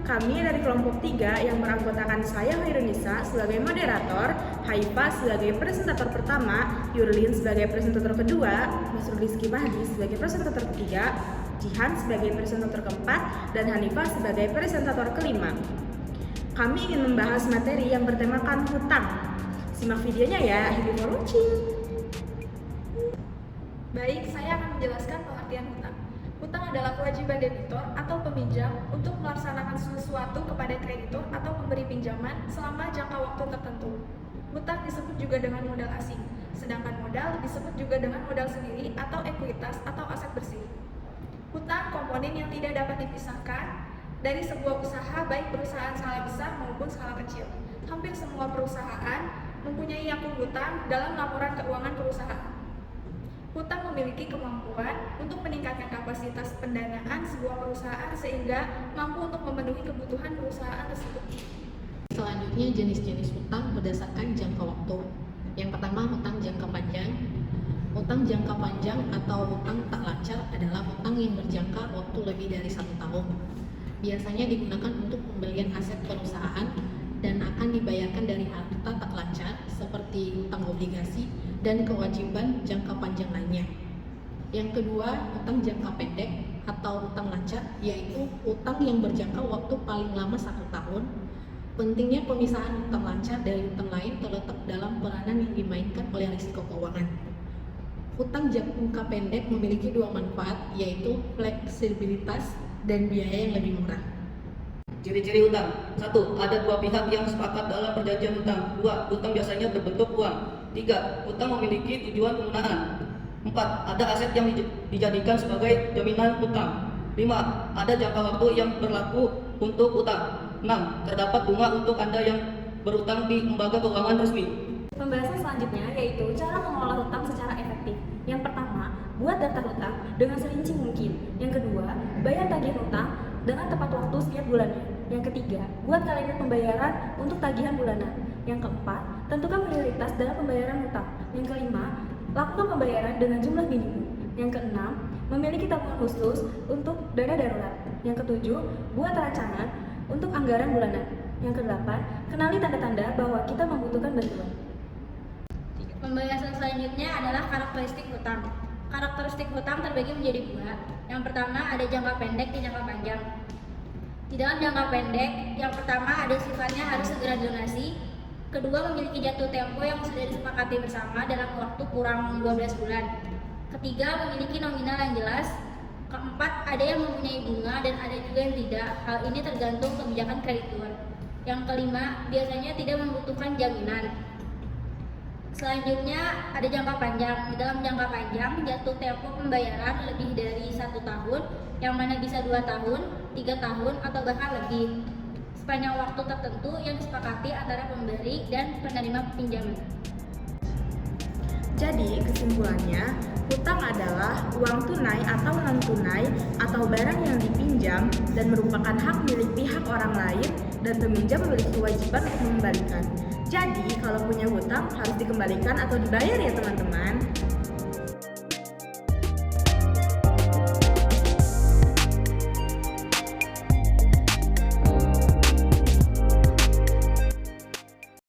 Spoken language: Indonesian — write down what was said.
Kami dari kelompok 3 yang beranggotakan saya Hoirunisa sebagai moderator, Haifa sebagai presentator pertama, Yurlin sebagai presentator kedua, Mas Rizky Mahdi sebagai presentator ketiga, Jihan sebagai presentator keempat, dan Hanifah sebagai presentator kelima. Kami ingin membahas materi yang bertemakan hutang. Simak videonya ya, happy for watching. Baik, saya akan menjelaskan pengertian hutang. Hutang adalah kewajiban debitor atau peminjam untuk melaksanakan sesuatu kepada kreditur atau pemberi pinjaman selama jangka waktu tertentu. Hutang disebut juga dengan modal asing, sedangkan modal disebut juga dengan modal sendiri atau ekuitas atau aset bersih. Hutang komponen yang tidak dapat dipisahkan dari sebuah usaha, baik perusahaan skala besar maupun skala kecil. Hampir semua perusahaan mempunyai akun hutang dalam laporan keuangan perusahaan. Hutang memiliki kemampuan untuk meningkatkan kapasitas pendanaan sebuah perusahaan sehingga mampu untuk memenuhi kebutuhan perusahaan tersebut. Selanjutnya, jenis-jenis hutang berdasarkan jangka waktu. Yang pertama, hutang jangka panjang. Hutang jangka panjang atau hutang tak lancar adalah hutang yang berjangka waktu lebih dari 1 tahun. Biasanya digunakan untuk pembelian aset perusahaan dan akan dibayarkan dari harta tak lancar seperti hutang obligasi dan kewajiban jangka panjang lainnya. Yang kedua, hutang jangka pendek atau hutang lancar, yaitu hutang yang berjangka waktu paling lama 1 tahun. Pentingnya pemisahan hutang lancar dari hutang lain terletak dalam peranan yang dimainkan oleh risiko keuangan. Hutang jangka pendek memiliki 2 manfaat, yaitu fleksibilitas dan biaya yang lebih murah. Ciri-ciri hutang. 1. Ada 2 pihak yang sepakat dalam perjanjian hutang. 2. Hutang biasanya berbentuk uang. 3. Hutang memiliki tujuan penggunaan. 4. Ada aset yang dijadikan sebagai jaminan hutang. 5. Ada jangka waktu yang berlaku untuk hutang. 6. Terdapat bunga untuk Anda yang berhutang di lembaga keuangan resmi. Pembahasan selanjutnya yaitu cara mengelola hutang secara efektif. Yang pertama, buat daftar hutang dengan serinci mungkin. Yang kedua, bayar tagihan hutang dengan tepat waktu setiap bulannya. Yang ketiga, buat kalender pembayaran untuk tagihan bulanan. Yang keempat, tentukan prioritas dalam pembayaran hutang. Yang kelima, lakukan pembayaran dengan jumlah minimum. Yang keenam, memiliki tabungan khusus untuk dana darurat. Yang ketujuh, buat rancangan untuk anggaran bulanan. Yang kedelapan, kenali tanda-tanda bahwa kita membutuhkan bantuan. Pembahasan selanjutnya adalah karakteristik hutang. Karakteristik hutang terbagi menjadi 2. Yang pertama ada jangka pendek dan jangka panjang. Di dalam jangka pendek, yang pertama ada sifatnya harus segera dilunasi. Kedua, memiliki jatuh tempo yang sudah disepakati bersama dalam waktu kurang 12 bulan. Ketiga, memiliki nominal yang jelas. Keempat, ada yang mempunyai bunga dan ada juga yang tidak. Hal ini tergantung kebijakan kreditur. Yang kelima, biasanya tidak membutuhkan jaminan. Selanjutnya ada jangka panjang. Di dalam jangka panjang, jatuh tempo pembayaran lebih dari 1 tahun, yang mana bisa 2 tahun, 3 tahun, atau bahkan lebih. Sepanjang waktu tertentu yang disepakati antara pemberi dan penerima pinjaman. Jadi, kesimpulannya, hutang adalah uang tunai atau non tunai atau barang yang dipinjam dan merupakan hak milik pihak orang lain dan peminjam memiliki kewajiban untuk mengembalikan. Jadi, kalau punya hutang harus dikembalikan atau dibayar ya teman-teman.